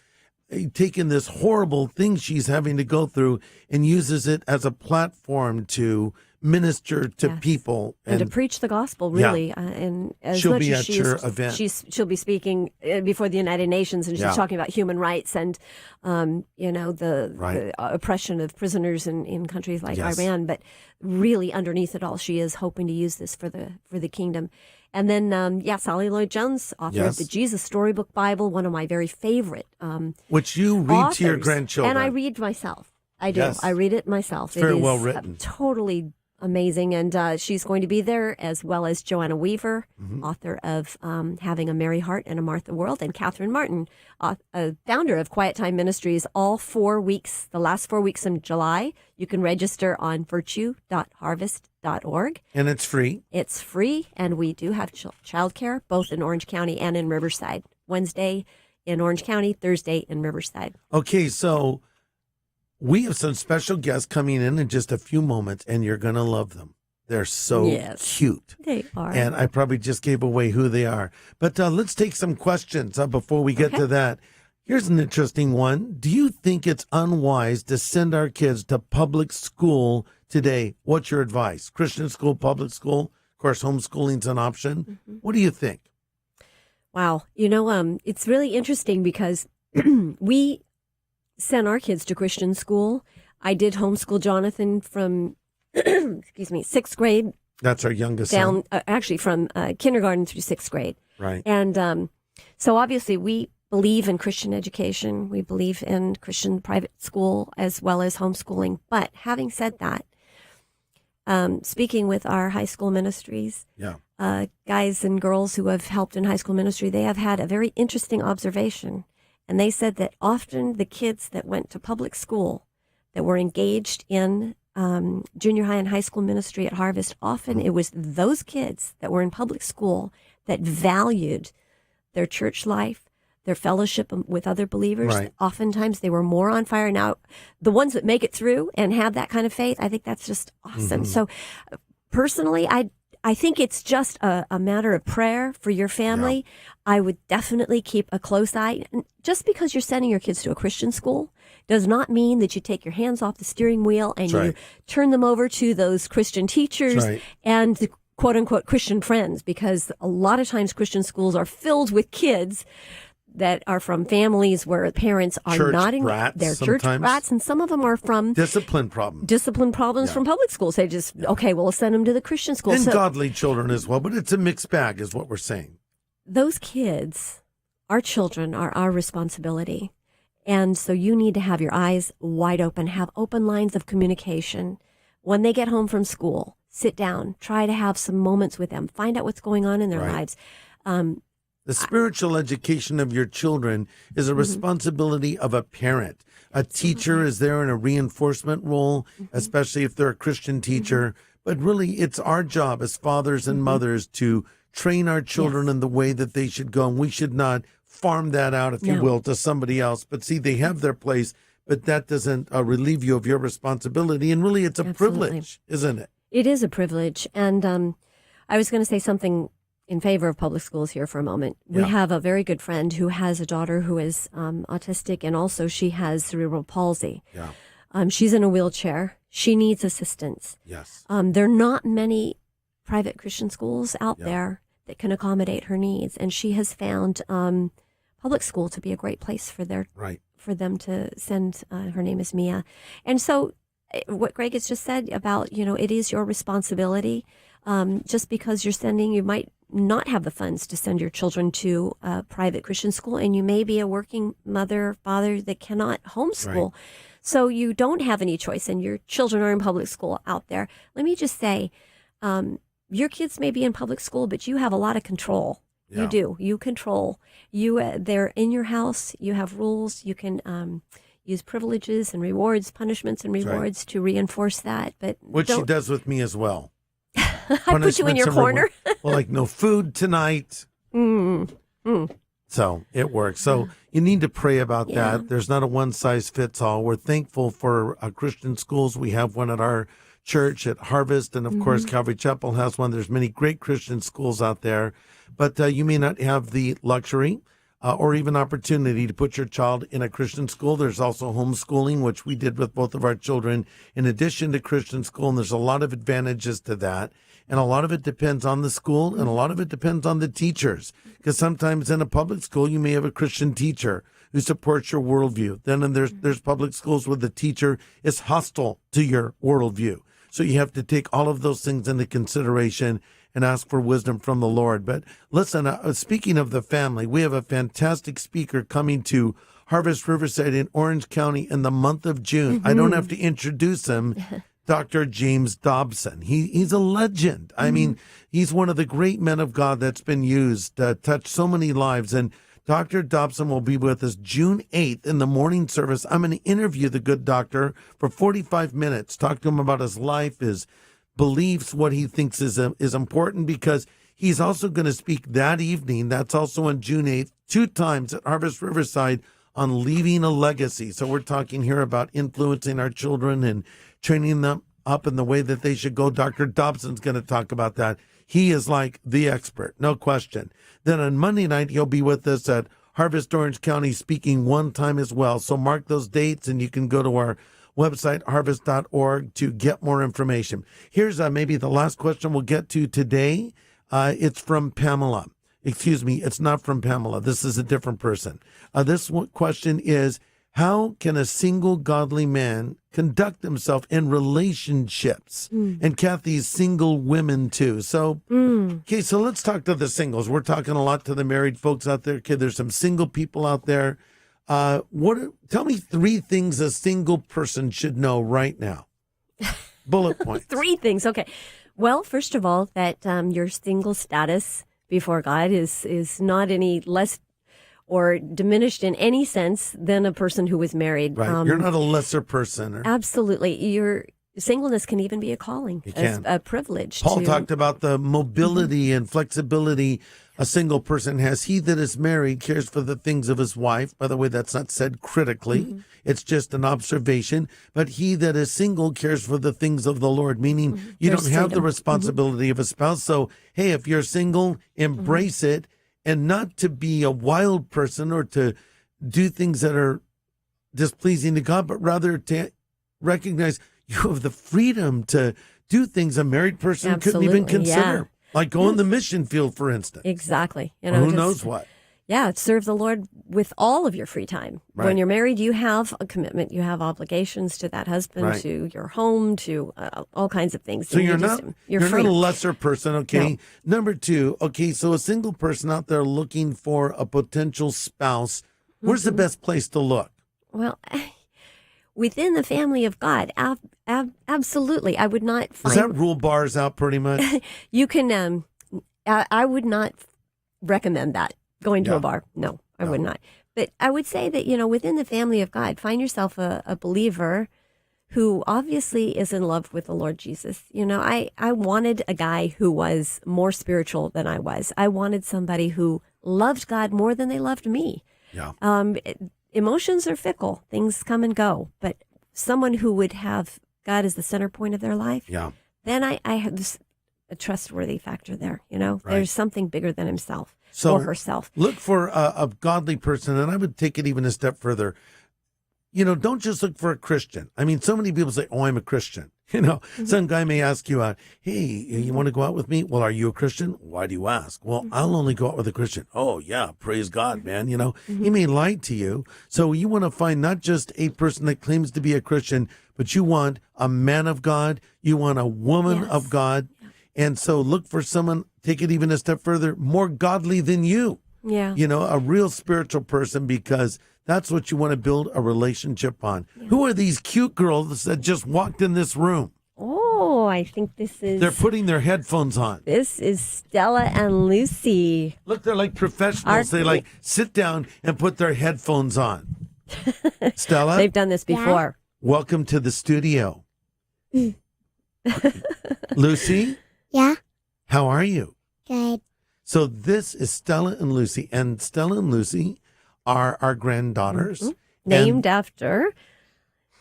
taking this horrible thing she's having to go through and uses it as a platform to minister to people and to preach the gospel, really. And as she'll much be as at your event. She'll be speaking before the United Nations, and she's talking about human rights and the oppression of prisoners in countries like Iran. But really, underneath it all, she is hoping to use this for the kingdom. And then, Sally Lloyd-Jones, author of the Jesus Storybook Bible, one of my very favorite which you read authors. to your grandchildren. And I read myself. I do. Yes. I read it myself. It's very well written. Totally amazing. And she's going to be there, as well as Joanna Weaver, author of Having a Merry Heart and a Martha World, and Catherine Martin, founder of Quiet Time Ministries, all 4 weeks, the last 4 weeks in July. You can register on virtue.harvest.org. And it's free. It's free, and we do have childcare, both in Orange County and in Riverside. Wednesday in Orange County, Thursday in Riverside. Okay, so we have some special guests coming in just a few moments, and you're going to love them. They're so cute. They are. And I probably just gave away who they are. But let's take some questions before we get to that. Here's an interesting one. Do you think it's unwise to send our kids to public school today? What's your advice? Christian school, public school? Of course, homeschooling's an option. What do you think? Wow. It's really interesting because we sent our kids to Christian school. I did homeschool Jonathan from, 6th grade. That's our youngest down, son. Actually, from kindergarten through 6th grade. Right. And so obviously we believe in Christian education. We believe in Christian private school as well as homeschooling. But having said that, speaking with our high school ministries, guys and girls who have helped in high school ministry, they have had a very interesting observation. And they said that often the kids that went to public school that were engaged in junior high and high school ministry at Harvest, often it was those kids that were in public school that valued their church life, their fellowship with other believers. Right. Oftentimes they were more on fire. Now, the ones that make it through and have that kind of faith, I think that's just awesome. So personally, I think it's just a matter of prayer for your family. Yeah. I would definitely keep a close eye. Just because you're sending your kids to a Christian school does not mean that you take your hands off the steering wheel and you turn them over to those Christian teachers and the quote-unquote Christian friends, because a lot of times Christian schools are filled with kids that are from families where parents are church not brats, they're sometimes. church brats, and some of them are from discipline problems from public schools. They just okay, well, we'll send them to the Christian school. And so, godly children as well, but it's a mixed bag is what we're saying. Those kids, our children, are our responsibility. And so you need to have your eyes wide open, have open lines of communication. When they get home from school, sit down, try to have some moments with them, find out what's going on in their lives. The spiritual education of your children is a responsibility of a parent. A teacher is there in a reinforcement role, especially if they're a Christian teacher. But really, it's our job as fathers and mothers to train our children in the way that they should go. And we should not farm that out, if you will, to somebody else. But see, they have their place, but that doesn't relieve you of your responsibility. And really, it's a privilege, isn't it? It is a privilege. And I was going to say something in favor of public schools here for a moment. We have a very good friend who has a daughter who is autistic, and also she has cerebral palsy. Yeah. She's in a wheelchair. She needs assistance. Yes. There are not many private Christian schools out there that can accommodate her needs, and she has found public school to be a great place for for them to send. Her name is Mia, and so what Greg has just said about it is your responsibility. Just because you might not have the funds to send your children to a private Christian school, and you may be a working mother or father that cannot homeschool. Right. So you don't have any choice, and your children are in public school out there. Let me just say, your kids may be in public school, but you have a lot of control. Yeah. You do. You control. They're in your house. You have rules. You can use privileges and rewards, punishments and rewards to reinforce that. But which she does with me as well. I put you in your corner. Well, like no food tonight. So it works. So you need to pray about that. There's not a one size fits all. We're thankful for Christian schools. We have one at our church at Harvest, and of course Calvary Chapel has one. There's many great Christian schools out there, but you may not have the luxury or even opportunity to put your child in a Christian school. There's also homeschooling, which we did with both of our children in addition to Christian school, and there's a lot of advantages to that. And a lot of it depends on the school, and a lot of it depends on the teachers. Because sometimes in a public school, you may have a Christian teacher who supports your worldview. Then there's public schools where the teacher is hostile to your worldview. So you have to take all of those things into consideration and ask for wisdom from the Lord. But listen, speaking of the family, we have a fantastic speaker coming to Harvest Riverside in Orange County in the month of June. I don't have to introduce him. Dr. James Dobson. He's a legend. I mean, he's one of the great men of God that's been used to touch so many lives. And Dr. Dobson will be with us June 8th in the morning service. I'm going to interview the good doctor for 45 minutes, talk to him about his life, his beliefs, what he thinks is important, because he's also going to speak that evening. That's also on June 8th, 2 times at Harvest Riverside on leaving a legacy. So we're talking here about influencing our children and training them up in the way that they should go. Dr. Dobson's going to talk about that. He is like the expert, no question. Then on Monday night, he'll be with us at Harvest Orange County speaking one time as well. So mark those dates, and you can go to our website, harvest.org, to get more information. Here's maybe the last question we'll get to today. It's from Pamela. Excuse me, it's not from Pamela. This is a different person. This question is, how can a single godly man conduct himself in relationships? And Kathy's single women too. So, okay, so let's talk to the singles. We're talking a lot to the married folks out there. Okay, there's some single people out there. Tell me 3 things a single person should know right now. Bullet points. 3 things. Okay. Well, first of all, that your single status before God is not any less or diminished in any sense than a person who was married. Right. You're not a lesser person. Absolutely. Your singleness can even be a calling, a privilege. Paul talked about the mobility and flexibility a single person has. He that is married cares for the things of his wife. By the way, that's not said critically. It's just an observation. But he that is single cares for the things of the Lord, meaning you There's don't have the freedom. responsibility of a spouse. So, hey, if you're single, embrace it, and not to be a wild person or to do things that are displeasing to God, but rather to recognize you have the freedom to do things a married person couldn't even Absolutely, consider. Like go in the mission field, for instance. Exactly. Or who knows what? Yeah, serve the Lord with all of your free time. Right. When you're married, you have a commitment. You have obligations to that husband, Right. to your home, to all kinds of things. So And you're just- not you're you're free. not a lesser person, okay? Number two, okay, so a single person out there looking for a potential spouse, where's the best place to look? Well, within the family of God, absolutely. I would not Does find that rule bars out pretty much? you can. I would not recommend that going to Yeah. a bar. No, I No. would not. But I would say that within the family of God, find yourself a believer who obviously is in love with the Lord Jesus. I wanted a guy who was more spiritual than I was. I wanted somebody who loved God more than they loved me. Yeah. Emotions are fickle; things come and go. But someone who would have God as the center point of their life, Yeah. then I have a trustworthy factor there. There's something bigger than himself or herself. Look for a godly person, and I would take it even a step further. Don't just look for a Christian. I mean, so many people say, "Oh, I'm a Christian." Some guy may ask you out, "Hey, you want to go out with me?" Well, are you a Christian? Why do you ask? Well, I'll only go out with a Christian. Oh, yeah, praise God, man. He may lie to you. So you want to find not just a person that claims to be a Christian, but you want a man of God. You want a woman Yes. of God. And so look for someone, take it even a step further, more godly than you. Yeah. A real spiritual person, because that's what you want to build a relationship on. Who are these cute girls that just walked in this room? Oh, I think this is. They're putting their headphones on. This is Stella and Lucy. Look, they're like professionals. They sit down and put their headphones on. Stella, They've done this before. welcome to the studio. Lucy, Yeah, how are you? good. So this is Stella and Lucy, and Stella and Lucy are our granddaughters. Named after.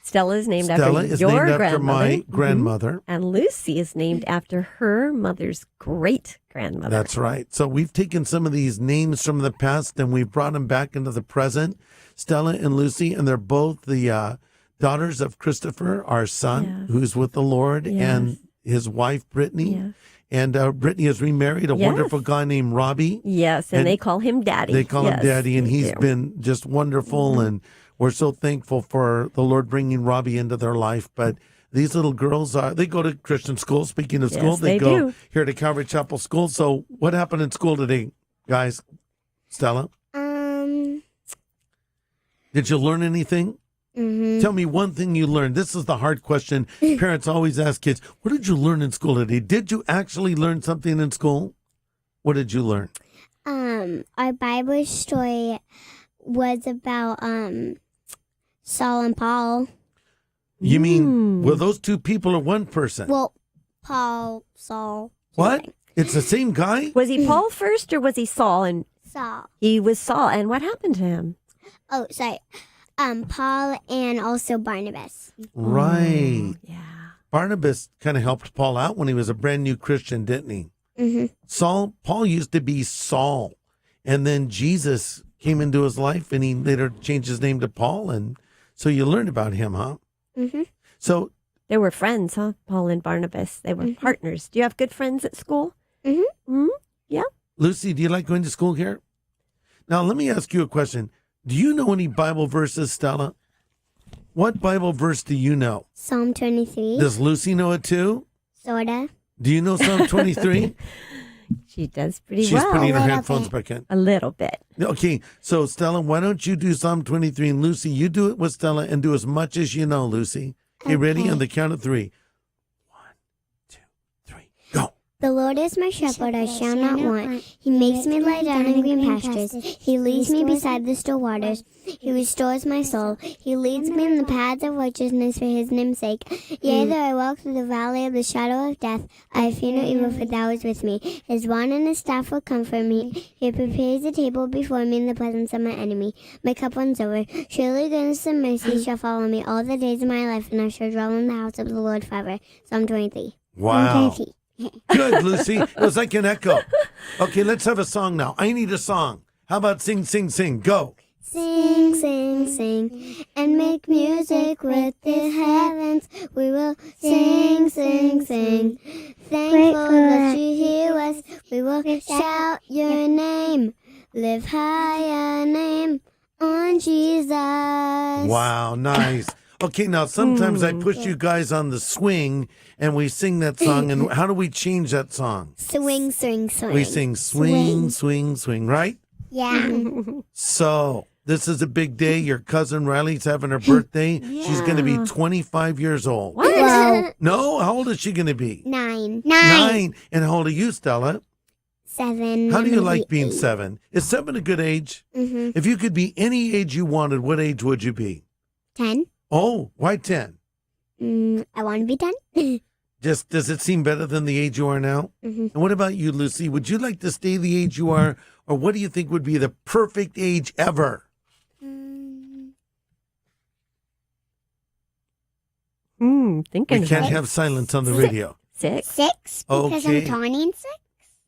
Stella is named Stella after is your named after grandmother. my Mhm. grandmother. And Lucy is named after her mother's great grandmother. That's right. So we've taken some of these names from the past and we've brought them back into the present. Stella and Lucy, and they're both the daughters of Christopher, our son, Yes. who's with the Lord, Yes. and his wife, Brittany. Yes. And Brittany has remarried a Yes. wonderful guy named Robbie. Yes, and And they call him Daddy. They call him Yes, Daddy, and they he's do. been just wonderful. And we're so thankful for the Lord bringing Robbie into their life. But these little girls, they go to Christian school. Speaking of school, Yes, they they go do. here to Calvary Chapel School. So what happened in school today, guys? Stella, did you learn anything? Tell me one thing you learned. This is the hard question parents always ask kids. What did you learn in school today? Did you actually learn something in school? What did you learn? Our Bible story was about Saul and Paul. You mean, well, those two people are one person? Well, Paul, Saul. What? something. It's the same guy? Was he Paul first or was he Saul? And Saul. he was Saul. And what happened to him? Oh, sorry. Paul and also Barnabas. Right. Yeah. Barnabas kind of helped Paul out when he was a brand new Christian, didn't he? Paul used to be Saul. And then Jesus came into his life and he later changed his name to Paul. And so you learned about him, huh? So They were friends, huh? Paul and Barnabas. They were partners. Do you have good friends at school? Yeah. Lucy, do you like going to school here? Now, let me ask you a question. Do you know any Bible verses, Stella? What Bible verse do you know? Psalm 23. Does Lucy know it too? Sorta. Do you know Psalm 23? She does pretty She's well. putting her little headphones bit. back in. A little bit. Okay, so Stella, why don't you do Psalm 23? And Lucy, you do it with Stella and do as much as you know, Lucy. Okay, ready? Okay. On the count of three. 1, 2, 3, go. The Lord is my shepherd, I shall not want. He makes me lie down in green pastures. He leads me beside the still waters. He restores my soul. He leads me in the paths of righteousness for his name's sake. Yea, though I walk through the valley of the shadow of death, I fear no evil, for thou art with me. His rod and his staff will comfort me. He prepares a table before me in the presence of my enemy. My cup runs over. Surely goodness and mercy shall follow me all the days of my life, and I shall dwell in the house of the Lord forever. Psalm 23. Wow. Psalm 23. Good, Lucy. It was like an echo. Okay, let's have a song now. I need a song. How about sing, sing, sing? Go. Sing, sing, sing, and make music with the heavens. We will sing, sing, sing. Thankful that you hear us. We will shout your name. Live high your name on Jesus. Wow, nice. Okay, now sometimes I push you guys on the swing and we sing that song. And how do we change that song? Swing, swing, swing. We sing swing, swing, swing, right? Yeah. So this is a big day. Your cousin Riley's having her birthday. She's going to be 25 years old. What? Whoa. No? How old is she going to be? 9. 9. And how old are you, Stella? 7. How do you like maybe being 8. 7? Is 7 a good age? Mm-hmm. If you could be any age you wanted, what age would you be? 10. Oh, why 10? I want to be 10. Just does it seem better than the age you are now? Mm-hmm. And what about you, Lucy? Would you like to stay the age you are, or what do you think would be the perfect age ever? Thinking We can't about it. have silence on the radio. 6. 6? Because Okay. I'm turning 6?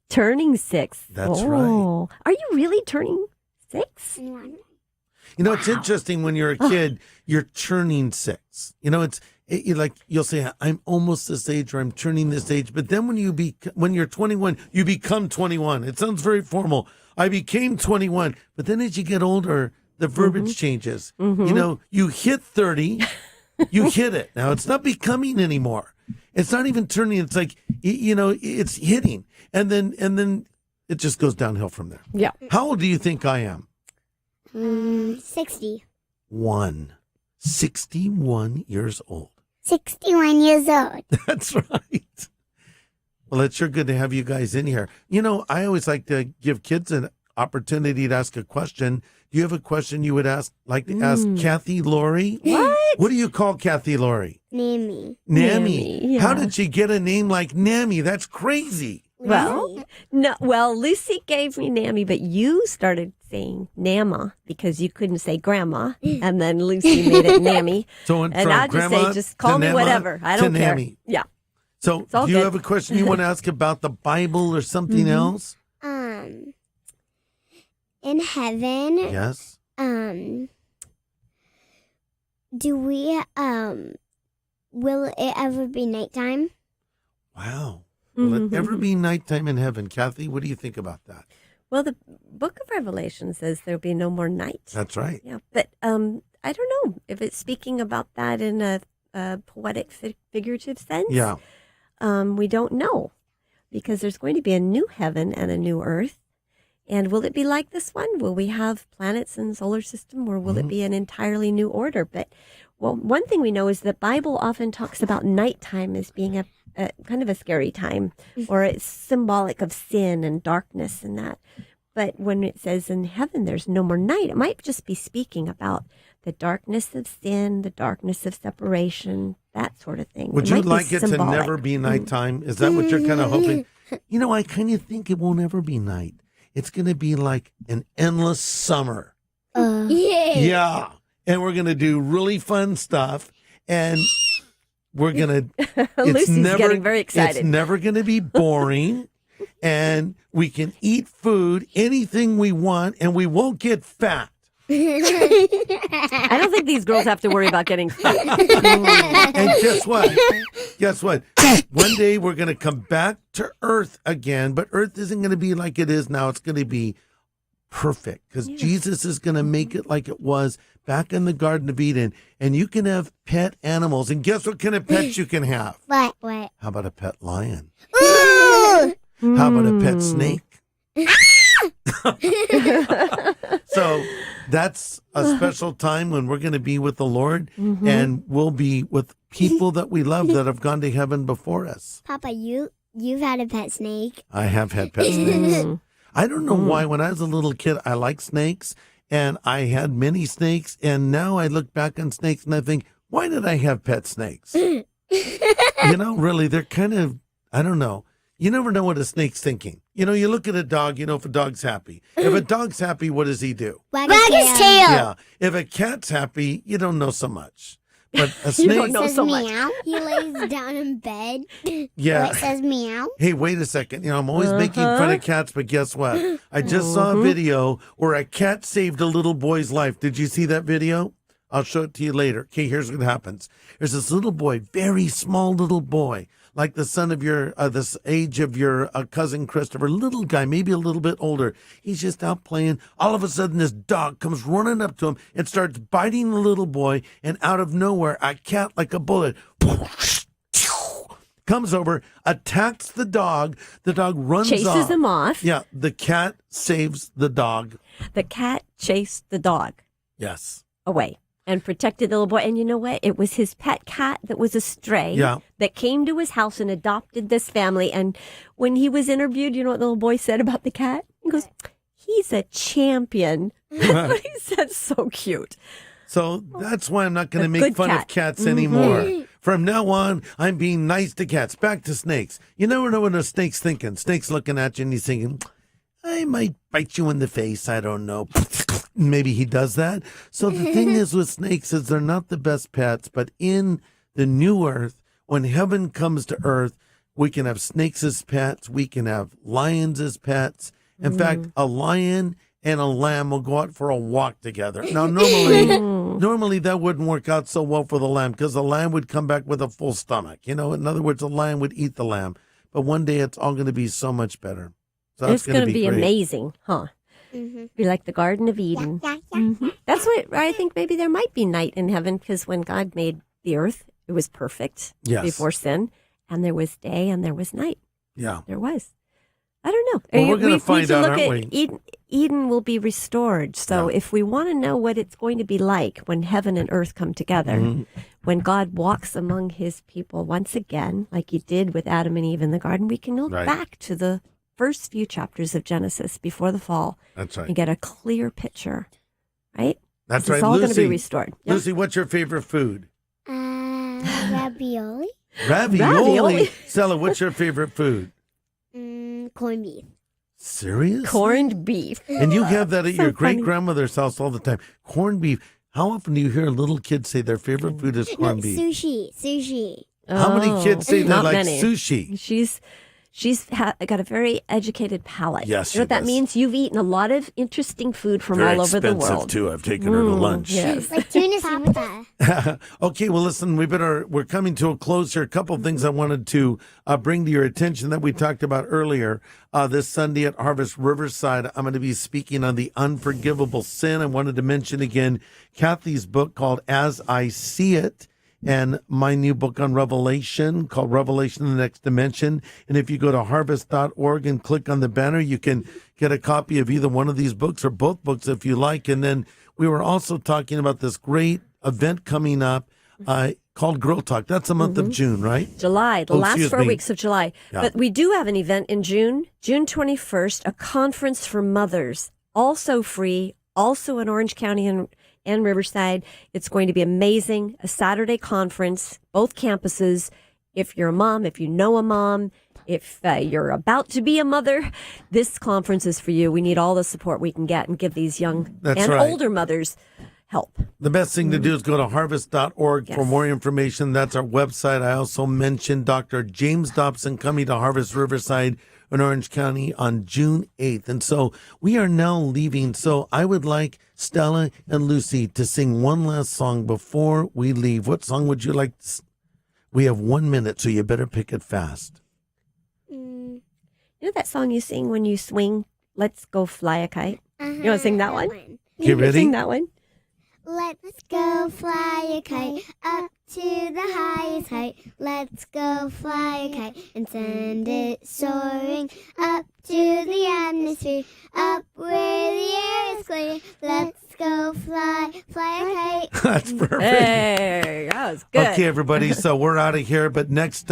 Turning 6. That's right. Are you really turning 6? You know, it's interesting when you're a kid, you're turning 6. You know, you'll say, I'm almost this age or I'm turning this age. But then when you're 21, you become 21. It sounds very formal. I became 21. But then as you get older, the verbiage changes. You know, you hit 30, you hit it. Now it's not becoming anymore. It's not even turning. It's like, you know, it's hitting. And then it just goes downhill from there. Yeah. How old do you think I am? 60. 61 years old. 61 years old. That's right. Well, it's sure good to have you guys in here. You know, I always like to give kids an opportunity to ask a question. Do you have a question you would ask Kathy Laurie? What do you call Kathy Laurie? Nammy. Nammy. Yeah. How did she get a name like Nammy? That's crazy. Well, no. Well, Lucy gave me Nammy, but you started saying Nama because you couldn't say Grandma, and then Lucy made it Nammy. So And I just say, just call me whatever. I don't care. Nammy. Yeah. So all do you good. have a question you want to ask about the Bible or something else? In heaven, Yes. do we, will it ever be nighttime? Wow. Will it ever be nighttime in heaven? Kathy, what do you think about that? Well, the book of Revelation says there'll be no more night. That's right. Yeah, but I don't know if it's speaking about that in a poetic, figurative sense. Yeah. We don't know because there's going to be a new heaven and a new earth. And will it be like this one? Will we have planets in the solar system, or will it be an entirely new order? But well, one thing we know is the Bible often talks about nighttime as being a kind of a scary time, or it's symbolic of sin and darkness and that. But when it says in heaven there's no more night, it might just be speaking about the darkness of sin, the darkness of separation, that sort of thing. Would you like it to never be nighttime? Is that what you're kind of hoping? You know, I kind of think it won't ever be night. It's going to be like an endless summer. Yeah. And we're going to do really fun stuff. And we're going to... Lucy's getting very excited. It's never going to be boring. And we can eat food, anything we want, and we won't get fat. I don't think these girls have to worry about getting fat. And guess what? Guess what? One day we're going to come back to Earth again, but Earth isn't going to be like it is now. It's going to be perfect because Jesus is going to make it like it was back in the Garden of Eden. And you can have pet animals. And guess what kind of pets you can have? What? How about a pet lion? Ooh! How about a pet snake? So that's a special time when we're going to be with the Lord, and we'll be with people that we love that have gone to heaven before us. Papa, you You've had a pet snake. I have had pet snakes. I don't know why. When I was a little kid, I liked snakes, and I had many snakes. And now I look back on snakes and I think, why did I have pet snakes? Really, they're kind of, I don't know. You never know what a snake's thinking. You look at a dog, if a dog's happy. If a dog's happy, what does he do? Wag his tail. Yeah. If a cat's happy, you don't know so much. But a You snake don't know says so meow. much. He lays down in bed. Yeah. It says meow. Hey, wait a second. I'm always making fun of cats, but guess what? I just saw a video where a cat saved a little boy's life. Did you see that video? I'll show it to you later. Okay, here's what happens. There's this little boy, very small little boy, like the son of your, this age of your cousin Christopher, little guy, maybe a little bit older. He's just out playing. All of a sudden, this dog comes running up to him and starts biting the little boy. And out of nowhere, a cat, like a bullet, comes over, attacks the dog. The dog runs off. Chases him off. Yeah, the cat saves the dog. The cat chased the dog Yes. away and protected the little boy. And you know what? It was his pet cat that was a stray that came to his house and adopted this family. And when he was interviewed, you know what the little boy said about the cat? He goes, he's a champion. That's what he said. So cute. So that's why I'm not going to A make good fun cat. of cats anymore. From now on, I'm being nice to cats. Back to snakes. You never know what a snake's thinking. Snake's looking at you and he's thinking, I might bite you in the face. I don't know. Maybe he does that. So the thing is with snakes is they're not the best pets, but in the new earth, when heaven comes to earth, we can have snakes as pets. We can have lions as pets. In fact, a lion and a lamb will go out for a walk together. Now, normally that wouldn't work out so well for the lamb because the lamb would come back with a full stomach. In other words, the lion would eat the lamb. But one day it's all going to be so much better. So It's going to be great. amazing, huh? Be like the Garden of Eden. Yeah. That's what I think. Maybe there might be night in heaven because when God made the earth, it was perfect before sin, and there was day and there was night. Yeah. There was. I don't know. Well, we're going to find out, look aren't we? Eden will be restored. So if we want to know what it's going to be like when heaven and earth come together, when God walks among his people once again, like he did with Adam and Eve in the garden, we can look back to the first few chapters of Genesis before the fall. That's right. And get a clear picture, right? That's It's all going to be restored. Yep. Lucy, what's your favorite food? Ravioli. Ravioli. Stella, what's your favorite food? Corned beef. Serious? Corned beef. And you have that at So your great funny. grandmother's house all the time. Corned beef. How often do you hear little kids say their favorite food is corned beef? Sushi. How many kids say they Not like many. sushi? She's got a very educated palate. Yes, you know she what that does. means? You've eaten a lot of interesting food from Very all over the expensive, world. too. I've taken her to lunch. Yes. Like tuna salad. Okay, well, listen, we're coming to a close here. A couple of things I wanted to bring to your attention that we talked about earlier. This Sunday at Harvest Riverside, I'm going to be speaking on the unforgivable sin. I wanted to mention again Kathy's book called As I See It, and my new book on Revelation called Revelation: The Next Dimension. And if you go to harvest.org and click on the banner, you can get a copy of either one of these books or both books if you like. And then we were also talking about this great event coming up called Girl Talk. That's the month of June, right? July, the Oh, last excuse 4 me. weeks of July. Yeah. But we do have an event in June 21st, a conference for mothers, also free, also in Orange County and Riverside. It's going to be amazing. A Saturday conference, both campuses. If you're a mom, if you know a mom, if you're about to be a mother, this conference is for you. We need all the support we can get and give these young That's and right. older mothers help. The best thing to do is go to harvest.org for Yes. more information. That's our website. I also mentioned Dr. James Dobson coming to Harvest Riverside in Orange County on June 8th. And so we are now leaving. So I would like Stella and Lucy to sing one last song before we leave. What song would you like to We have 1 minute, so you better pick it fast. You know that song you sing when you swing, Let's Go Fly a Kite? You want to sing that one? Okay, You ready? Sing that one. Let's go fly a kite up to the highest height. Let's go fly a kite and send it soaring up to the atmosphere, up where the air is clear. Let's go fly, fly a kite. That's perfect. Hey, that was good. Okay, everybody, so we're out of here. But next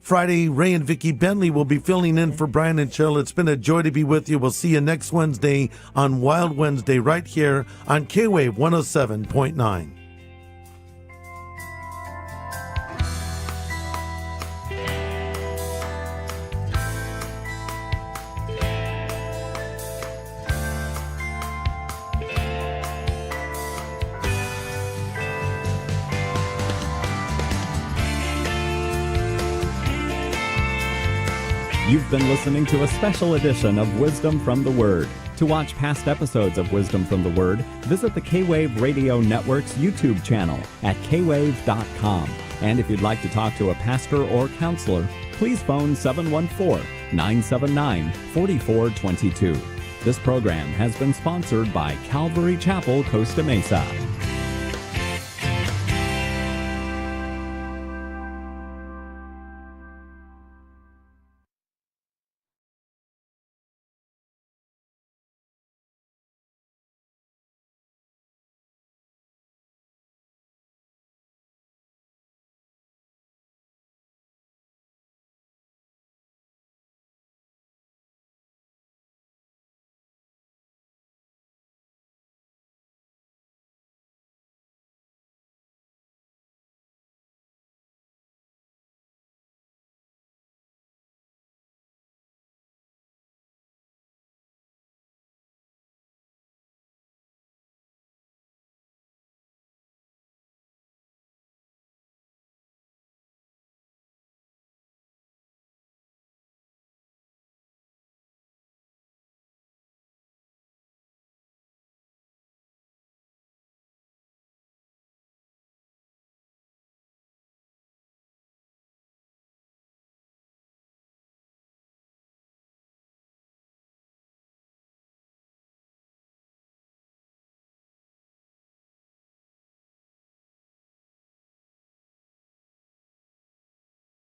Friday, Ray and Vicki Bentley will be filling in for Brian and Cheryl. It's been a joy to be with you. We'll see you next Wednesday on Wild Wednesday right here on K-Wave 107.9. You've been listening to a special edition of Wisdom from the Word. To watch past episodes of Wisdom from the Word, visit the K-Wave Radio Network's YouTube channel at kwave.com. And if you'd like to talk to a pastor or counselor, please phone 714-979-4422. This program has been sponsored by Calvary Chapel, Costa Mesa.